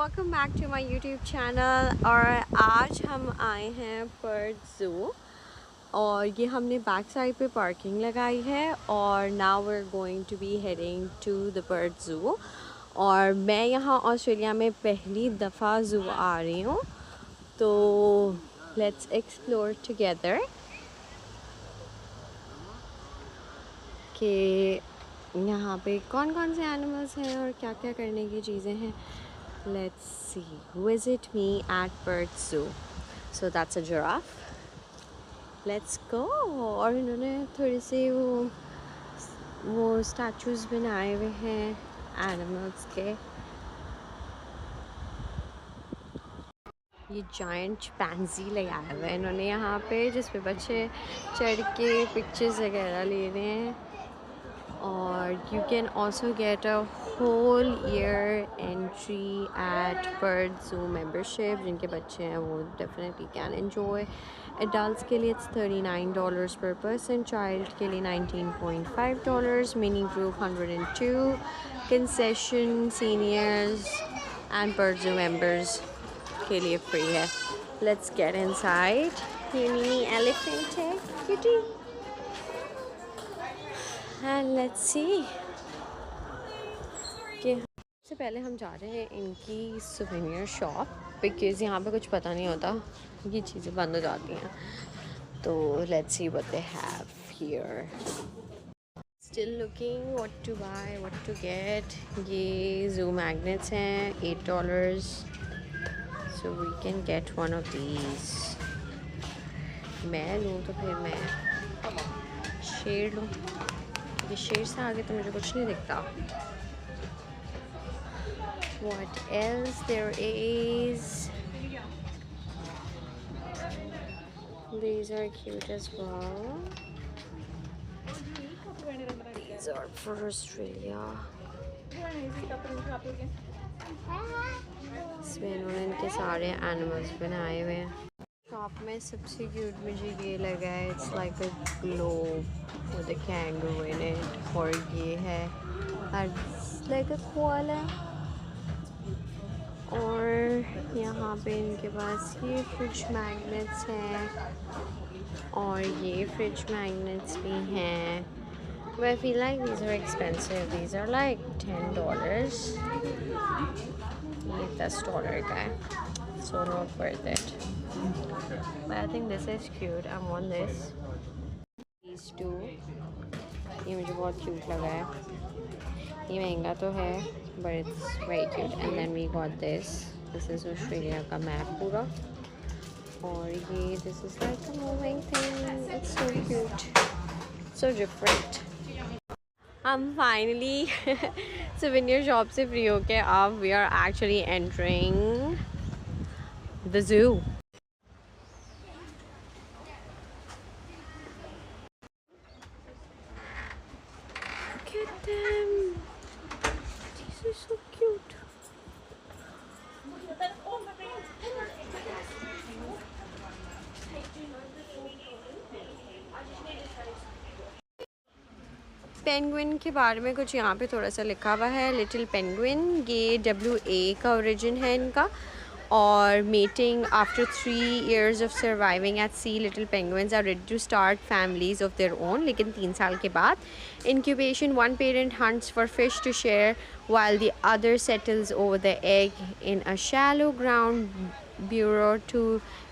Welcome back to my YouTube channel. और आज हम आए हैं पर्थ ज़ू और ये हमने बैक साइड पे पार्किंग लगाई है और now we are going to be heading to the Perth zoo. और मैं यहाँ ऑस्ट्रेलिया में पहली दफ़ा ज़ू आ रही हूँ, तो लेट्स एक्सप्लोर टुगेदर कि यहाँ पे कौन कौन से एनिमल्स हैं और क्या क्या करने की चीज़ें हैं। Let's see. Visit me at Perth Zoo. So that's a giraffe. Let's go. और इन्होंने थोड़े से वो स्टैचूज बनाए हुए हैं एनिमल्स के। ये जायंट चिंपैंजी लगाया हुआ है इन्होंने यहाँ पे, जिस पे बच्चे चढ़ के पिक्चर्स वगैरह ले रहे हैं। और you can also get a whole year entry at Perth Zoo membership. जिनके बच्चे हैं वो definitely can enjoy. Adults के लिए it's $39 per person, child के लिए $19.5, mini group 102, concession seniors and Perth Zoo members के लिए free है. Let's get inside. ये mini elephant है, cutie. And let's see कि सबसे पहले हम जा रहे हैं इनकी सुवेनियर शॉप, बिकॉज़ यहाँ पे कुछ पता नहीं होता, ये चीज़ें बंद हो जाती हैं। तो let's see what they have here. Still looking what to buy, what to get. ये ज़ू मैग्नेट्स हैं, $8, so we can get one of these. मैं लूँ तो फिर मैं शेर लूँ, ये शेर से आगे तो मुझे कुछ नहीं दिखता। What else there is? These are cute as well. These are for Australia. इसमें इन्होंने इनके सारे एनिमल्स बनाए हुए हैं। शॉप में सबसे क्यूट मुझे ये लगा है, it's like a globe with a kangaroo in it. और ये है लाइक अ कोआला। और यहाँ पे इनके पास ये फ्रिज मैग्नेट्स हैं और ये फ्रिज मैग्नेट्स भी हैं। But I feel like these are expensive. These are like $10. ये $10 का है, so not worth it. But I think this is cute. I want this. These two. ये मुझे बहुत क्यूट लगा है। ये महंगा तो है but it's very cute. And then we got this. This is Australia का मैप पूरा। और ये this is like a moving thing. It's so cute, so different. हम finally souvenir shop से free होके अब we are actually entering the zoo. Look at them. These are so cute. Penguin के बारे में कुछ यहाँ पे थोड़ा सा लिखा हुआ है। लिटिल पेंगुइन, ये WA का ओरिजिन है इनका। और mating after 3 years of surviving at sea, little penguins are ready to start families of their own. लेकिन 3 साल के बाद incubation, one parent hunts for fish to share while the other settles over the egg in a shallow ground burrow to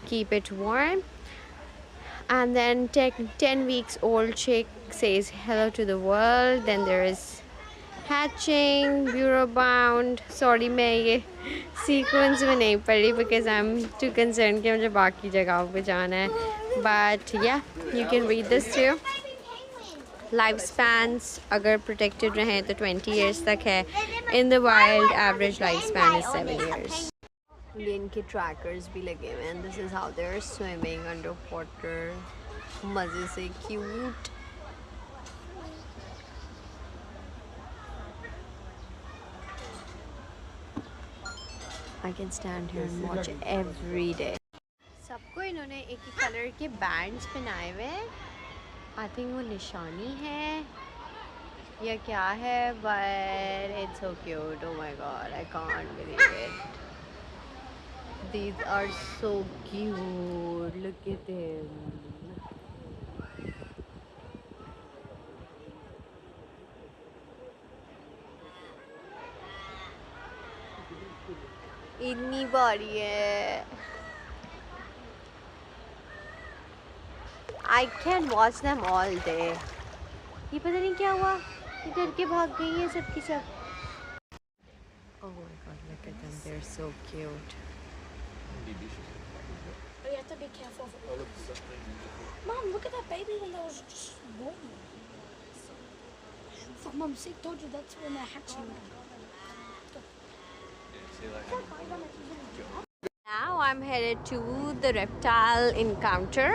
keep it warm. And then 10 weeks old chick says hello to the world. Then there is hatching, bureau bound. Sorry मैं ये sequence में नहीं पढ़ी because I'm too concerned कि मुझे बाकी जगहों पे जाना है. But yeah, you can read this too. Life spans अगर प्रोटेक्टेड रहें तो 20 years तक है। In the wild average life span is 7 years. ये इनके ट्रैकर्स भी लगे हुए हैं। This is how they are swimming under water, मज़े से cute. I can stand here and watch every day. सबको इन्होंने एक ही कलर के बैंड्स पहनाए हुए हैं। आई थिंक वो निशानी है या क्या है, but it's so cute. Oh my God, I can't believe it. These are so cute. Look at them. इतनी बड़ी है. I can watch them all day. ये पता नहीं क्या हुआ. ये डर के भाग गई है सबकी सब. Oh my god, look at them. They're so cute. But you have to be careful of it. Mom, look at that baby one that was just born. Fuck, Mom, see, told you that's when they're hatching. Now I'm headed to the reptile encounter.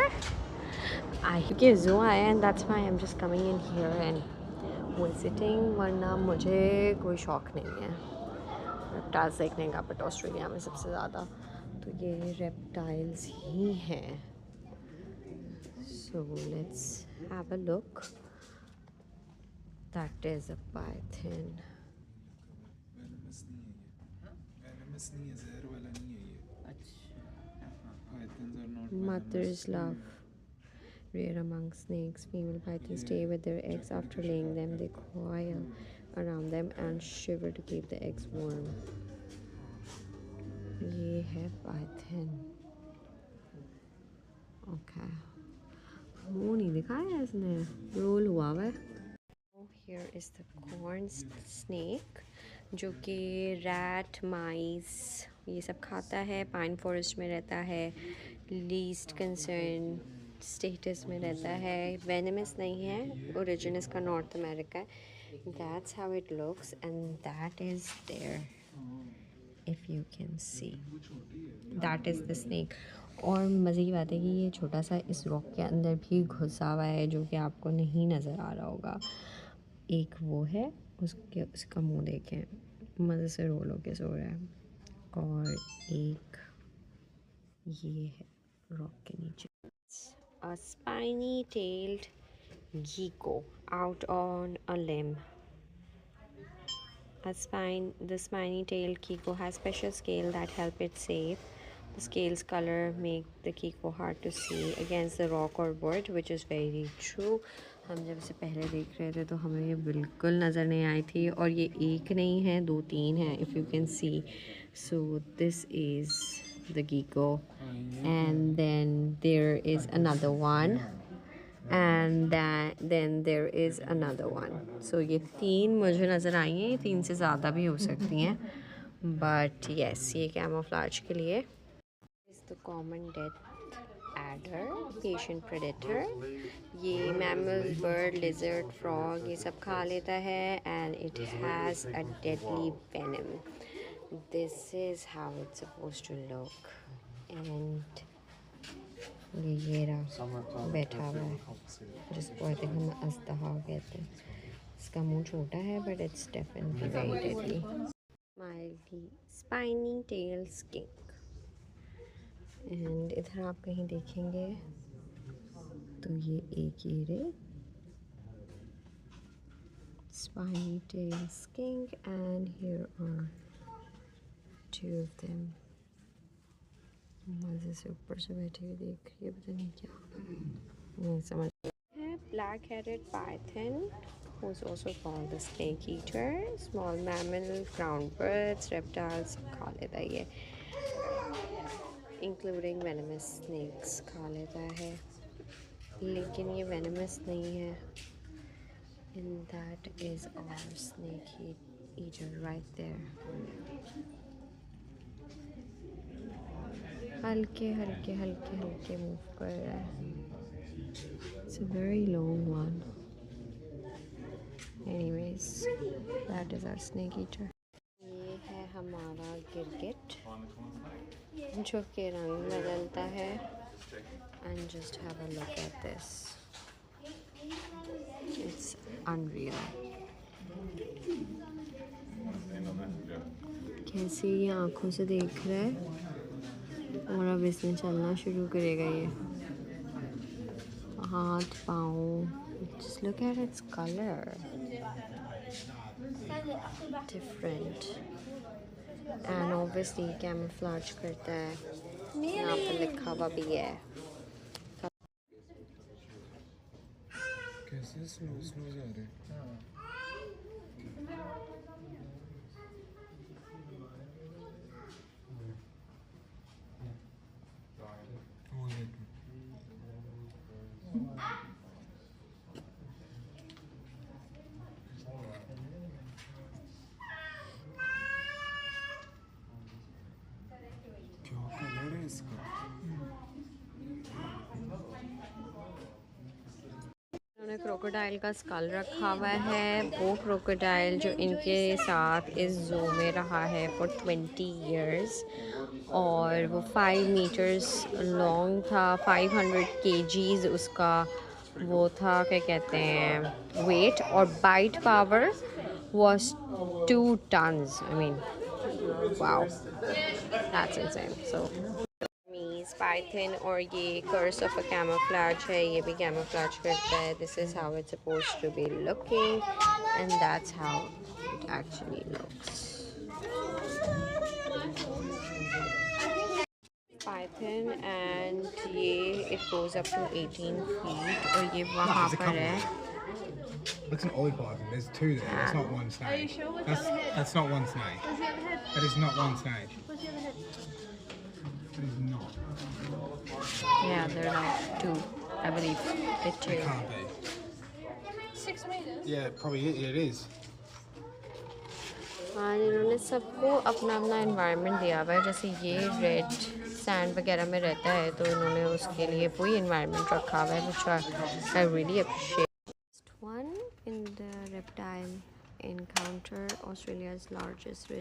I के zoo आया and that's why I'm just coming in here and visiting. वरना मुझे कोई शौक नहीं है reptiles देखने का, but ऑस्ट्रेलिया में सबसे ज़्यादा तो ये reptiles ही हैं. So let's have a look. That is a python. Mother's love. Rare among snakes, female pythons stay with their eggs. After laying them, they coil around them and shiver to keep the eggs warm. ये है python. Okay. मुंह नहीं दिखाया इसने. Role हुआ है. Here is the corn snake, जो कि rat, mice ये सब खाता है. पाइन फॉरेस्ट में रहता है. लीस्ट कंसर्न स्टेटस में रहता है. वेनमस नहीं है. ओरिजिन इसका नॉर्थ अमेरिका है. That's how it looks and that is there. If you can see, that is the snake. और मज़े की बात है कि ये छोटा सा इस रॉक के अंदर भी घुसा हुआ है, जो कि आपको नहीं नज़र आ रहा होगा. एक वो है, उसका मुंह देखें, मज़े से रोल होके सो रहा है. और एक ये है रॉक के नीचे. A spiny tailed gecko out on a limb. The spiny tailed gecko has special scales that help it safe. The scales color make the gecko hard to see against the rock or wood, which is very true. हम जब इसे पहले देख रहे थे तो हमें ये बिल्कुल नज़र नहीं आई थी. और ये एक नहीं है, 2-3 हैं. If you can see, so this is the gecko, and then there is another one, and then there is another one. So ये 3 मुझे नज़र आई हैं. 3 से ज़्यादा भी हो सकती हैं, but yes, ये camouflage के लिए. Is the common death adder, patient predator. ये mammals, bird, lizard, frog ये सब खा लेता है, and it has a deadly venom. This is how it's supposed to look. And ये रहा बैठा हुआ है, जिसको आई थिंक हम अस्तहा कहते हैं. इसका मुंह छोटा है, but it's definitely very deadly. Smiley spiny tail skink. And इधर आप कहीं देखेंगे तो ये एक ये रे spiny tail skink, and here are 2 of them. मज़े से ऊपर से बैठे हुए देख रही है, पता नहीं क्या नहीं समझ है. Black-headed python, who's also called the snake eater. Small mammal, ground birds, reptiles खा लेता है ये, including venomous snakes खा लेता है. लेकिन ये venomous नहीं है. And that is our snake eater right there. हल्के हल्के हल्के हल्के मूव कर रहा है. It's a very long one. Anyways, that is our snake eater. ये है हमारा गिरगिट, जो कि रंग बदलता है. And just have a look at this. It's unreal. कैसे ये आँखों से देख रहा है और अब इसने चलना शुरू करेगा. ये हाथ पाँव, just look at its color, different. And obviously camouflage करता है, यहाँ पे लिखा हुआ भी है। कैसे स्लो स्लो जा रहे हैं। वो देखो। क्या कलर है इसका? उन्होंने क्रोकोडाइल का स्कल रखा हुआ है। वो क्रोकोडाइल जो इनके साथ इस जू में रहा है फॉर 20 इयर्स, और वो 5 मीटर्स लॉन्ग था। 500 केजीज़ उसका वो था, क्या कहते हैं, वेट, और bite power was 2 tons. I mean, wow, that's insane. So python, और ये कर्स ऑफ अ कैमोफ्लेज है, ये भी कैमोफ्लेज करता है। This is how it's supposed to be looking and that's how it actually looks. Python and ये it goes up to 18 feet, और ये वहाँ पर है। Looks an ollie python. There's two there. That's not one snake. Are you sure? What's the other head? That's not one snake. What's the other head? That is not one snake. What's the other head? That is not. Yeah, they're like 2, I believe. They're 2. It can't be. 6 meters? Yeah, probably it is. हाँ, इन्होंने सबको अपना अपना environment दिया हुआ है। जैसे ये रेड सैंड वगैरह में रहता है, तो इन्होंने उसके लिए वही इन्वायरमेंट रखा हुआ है, which I really appreciate. One in the reptile encounter, Australia's largest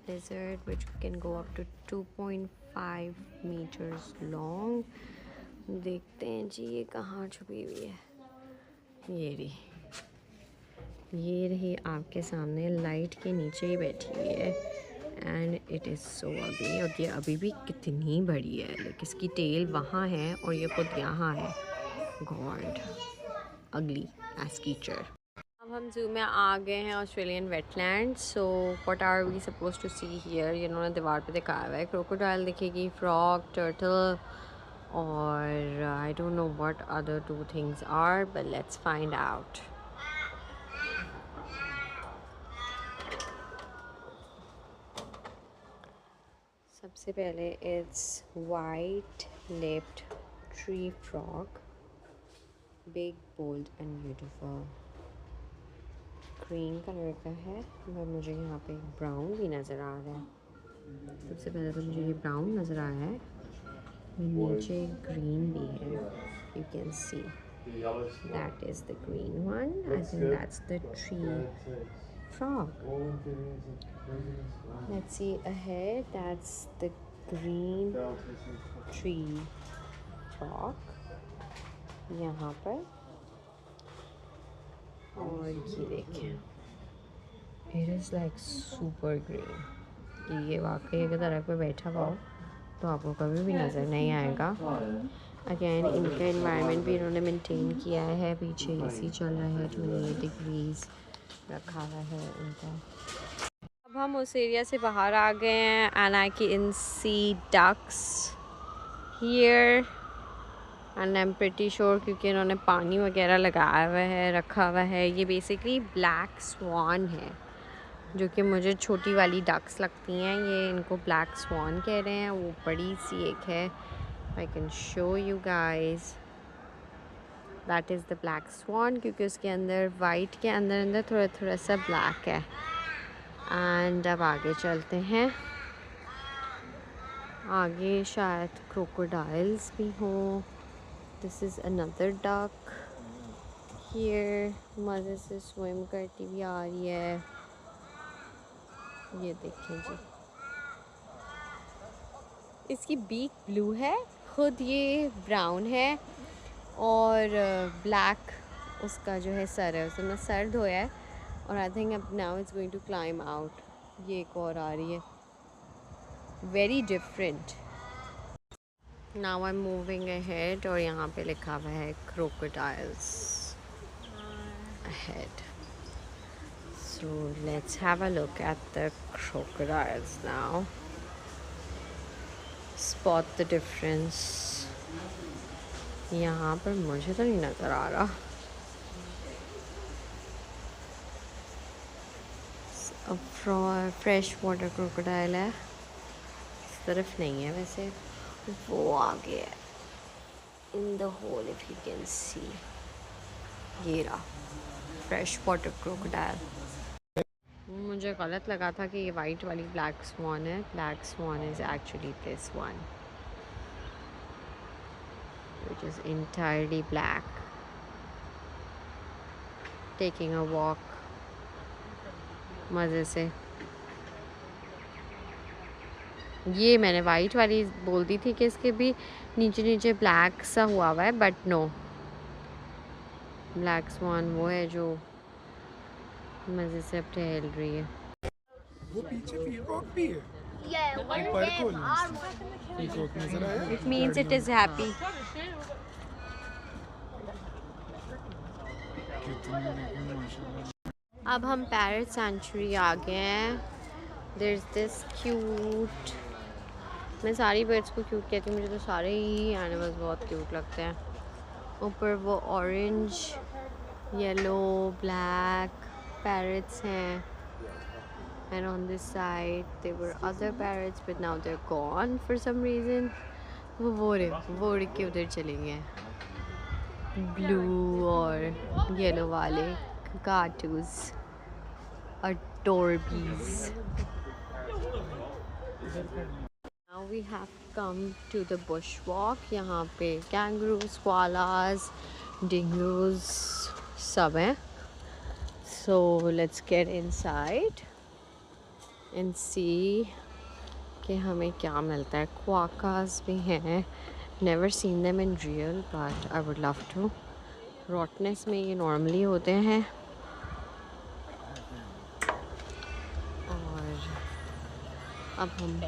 lizard, which can go up to 2.5 meters long. देखते हैं जी ये कहाँ छुपी हुई है। ये रही आपके सामने, लाइट के नीचे ही बैठी हुई है, एंड इट इज़ सो अगली। और ये अभी भी कितनी बड़ी है, लाइक इसकी टेल वहाँ है और ये खुद यहाँ है। गॉड, अगली एज कीचर। अब हम जू में आ गए हैं, Australian wetland. So what are we suppose to see here, ये उन्होंने दीवार पे दिखाया हुआ है। क्रोकोडाइल दिखेगी, फ्रॉग, टर्टल, और I don't know what other 2 things are, but let's find out. सबसे पहले it's white lipped tree frog, big, bold and beautiful. Green colour का है, पर मुझे यहाँ पे ब्राउन भी नज़र आ रहा है। सबसे पहले तो मुझे ये ब्राउन नज़र आया है, नीचे ग्रीन भी है। You can see that is the green one. I think that's the tree frog. Let's see ahead, that's the green tree frog यहाँ पर। और ये देखें, it is like super green। ये वाकई अगर तरफ पे बैठा हुआ हो तो आपको कभी भी नज़र नहीं आएगा। अगेन इनका इन्वायरमेंट भी इन्होंने मेंटेन किया है। पीछे एसी चल रहा है, 28 डिग्रीज़ रखा हुआ है उनका। अब हम उस एरिया से बाहर आ गए हैं, and I can see ducks here, and I am pretty sure क्योंकि इन्होंने पानी वगैरह लगाया हुआ है, रखा हुआ है। ये बेसिकली ब्लैक स्वान है, जो कि मुझे छोटी वाली डक्स लगती हैं। ये इनको ब्लैक स्वान कह रहे हैं। वो बड़ी सी एक है, I can show you guys, that is the black swan, क्योंकि उसके अंदर वाइट के अंदर अंदर थोड़ा थोड़ा सा ब्लैक है। एंड अब आगे चलते हैं, आगे शायद क्रोकोडाइल्स भी हों। This is another duck here, मज़े से स्विम करती भी आ रही है। ये देखें जी, इसकी बीक ब्लू है, खुद ये ब्राउन है, और ब्लैक उसका जो है सर है, उसने सर धोया है। और आई थिंक अब now it's going to climb out. ये एक और आ रही है, very different. Now I am moving ahead, और यहाँ पे लिखा हुआ है crocodiles ahead. So let's have a look at the crocodiles now. Spot the difference. यहाँ पर मुझे तो नहीं नज़र आ रहा. फ्रेश वाटर क्रोकोडाइल है, इस तरफ नहीं है वैसे, वो आगे है. In the hole if you can see, ये रहा फ्रेश वाटर क्रोकोडाइल. मुझे गलत लगा था कि ये वाइट वाली ब्लैक स्वान है. Black swan is actually this one which is entirely black, taking a walk मज़े से. ये मैंने वाइट वाली बोल दी थी कि इसके भी नीचे नीचे ब्लैक सा हुआ है, बट नो, ब्लैक स्वान वो है जो मज़े से अब टहल रही है. वो पीछे पीकॉक भी है. Yeah, what ऊपर is को it? पीकॉक नजर आया. It means it is happy. कितने लेकिन माशाल्लाह. अब हम पैरट सेंचुरी आ गए हैं. देयर इज़ दिस क्यूट, मैं सारी बर्ड्स को क्यूट कहती हूँ, मुझे तो सारे ही एनिमल्स बहुत क्यूट लगते हैं. ऊपर वो ऑरेंज, येलो, ब्लैक पैरट्स हैं. And on this side there were other parrots but now they're gone for some reason. वो उड़ के उधर चले गए. ब्लू और येलो वाले काटूस और टॉर्बीज. Now we have come to the bushwalk. यहाँ पे kangaroos, koalas, dingoes सब हैं. So let's get inside and see कि हमें क्या मिलता है. क्वाकास भी हैं. Never seen them in real but I would love to. रॉटनेस में ये नॉर्मली होते हैं. और अब हम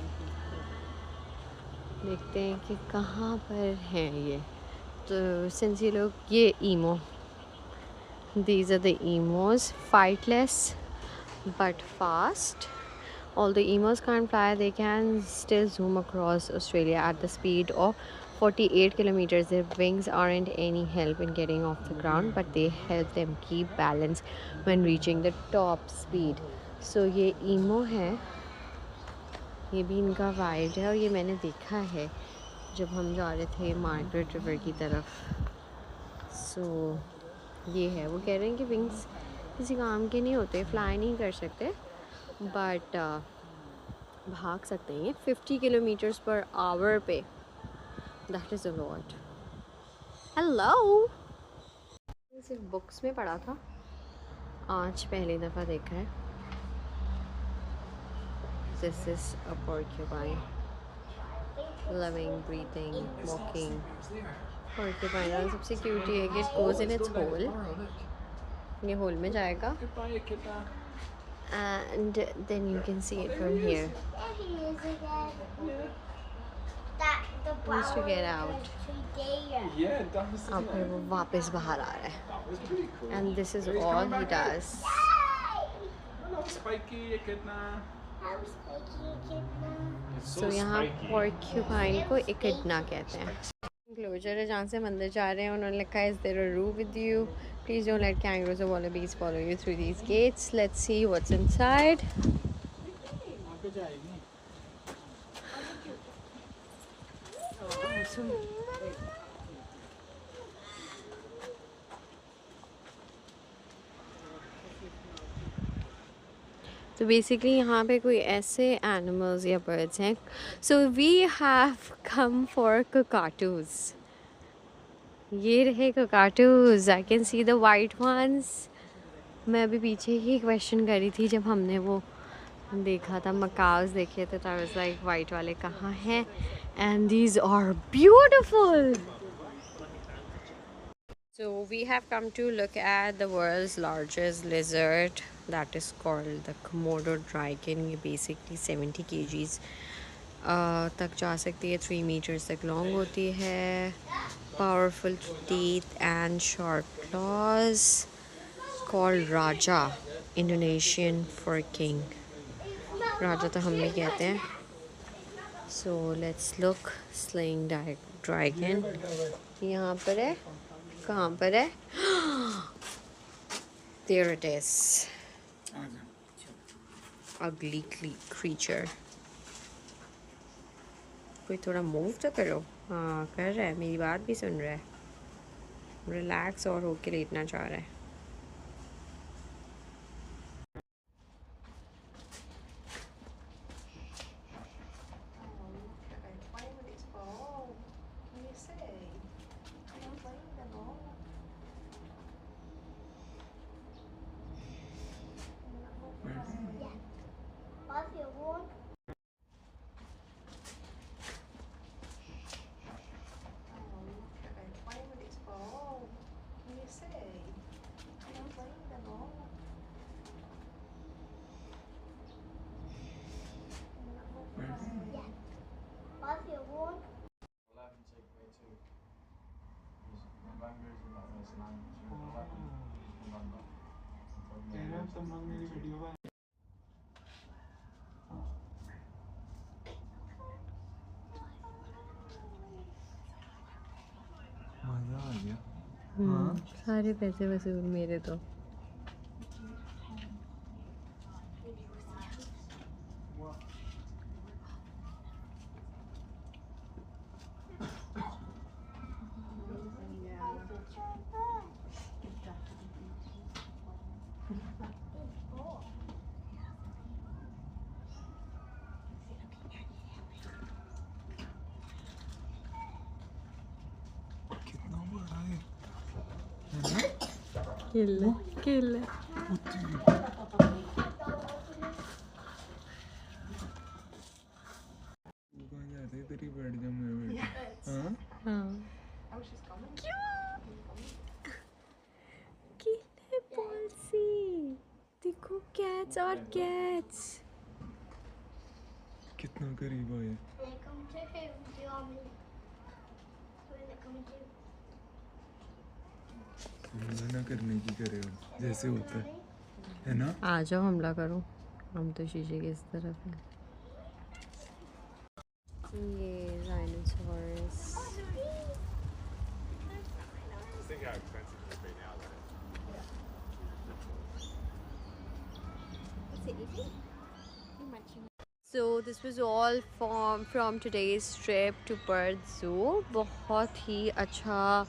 देखते हैं कि कहाँ पर हैं ये. तो सिंस ये लोग, ये ईमो, these are the emos, fightless but fast. Although emos can't fly, they can still zoom across Australia at the speed of 48 kilometers. Their wings aren't any help in getting off the ground, but they help them keep balance when reaching the top speed. So ये emo है, ये भी इनका wild है, और ये मैंने देखा है जब हम जा रहे थे मार्गरेट रिवर की तरफ. सो ये है. वो कह रहे हैं कि विंग्स किसी काम के नहीं होते, फ्लाई नहीं कर सकते, बट भाग सकते हैं 50 किलोमीटर्स पर आवर पे. That is a lot. Hello. सिर्फ बुक्स में पढ़ा था, आज पहली दफ़ा देखा है. This is a porcupine, living, breathing, walking. porcupine और सबसे क्यूट ये है कि it goes in its hole. ये होल में जाएगा and then you can see it from here. Wants to get out. और फिर वो वापस बाहर आ रहा है. And this is all he does. So यहाँ porcupine को इकड़ना कहते हैं. Enclosure है जहाँ से हम अंदर जा रहे हैं. उन्होंने लिखा है, is there a room with you? Please don't let kangaroos or wallabies follow you through these gates. Let's see what's inside. तो बेसिकली यहाँ पे कोई ऐसे एनिमल्स या बर्ड्स हैं. So we have come for cockatoos. ये रहे cockatoos. I can see the white ones. मैं अभी पीछे ही क्वेश्चन करी थी जब हमने वो देखा था, मकाउस देखे थे, तो आई वाज लाइक वाइट वाले कहाँ हैं. And these are beautiful. So we have come to look at the world's largest lizard, that is called the Komodo dragon. ये basically 70 kgs तक जा सकती है. 3 meters तक long होती है. Powerful teeth and sharp claws. Called Raja, Indonesian for king. राजा तो हम भी कहते हैं। So let's look slaying dragon. यहाँ पर है, कहाँ पर है? देयर इट इज, अगली क्रीचर। कोई थोड़ा मूव तो करो। हाँ कर रहा है, मेरी बात भी सुन रहा है, रिलैक्स और होके लेटना चाह रहा है। मजा आ गया। सारे पैसे वसूल मेरे तो। कितना बड़ा है। किल किल। तेरी बैठ जा मैं हाँ हाँ किले पॉलिसी। देखो कैट्स और कैट्स। कितना करीब आए। हमला ना करने की करे हो जैसे होता है ना। आ जाओ हमला करो, हम तो शीशे की इस तरफ हैं। ये राइनोसॉरस। So this was all from today's trip to Perth Zoo। बहुत ही अच्छा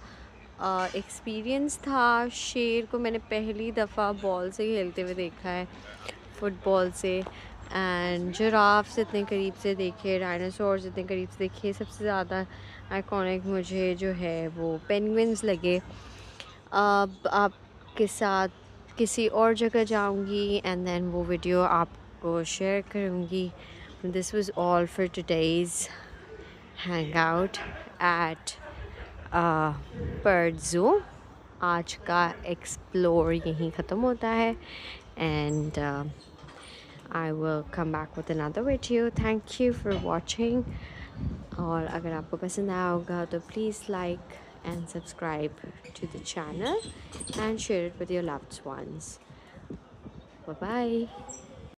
एक्सपीरियंस था। शेर को मैंने पहली दफ़ा बॉल से खेलते हुए देखा है, फुटबॉल से। एंड जिराफ्स इतने करीब से देखे, डायनासोर्स इतने करीब से देखे। सबसे ज़्यादा आइकॉनिक मुझे जो है वो पेंगुइन्स लगे। अब आपके साथ किसी और जगह जाऊंगी एंड देन वो वीडियो आपको शेयर करूंगी। This was all for today's hang out at Perth zoo. आज का एक्सप्लोर यहीं ख़त्म होता है and I will come back with another video. Thank you for watching। और अगर आपको पसंद आया होगा तो please like and subscribe to the channel and share it with your loved ones। Bye bye।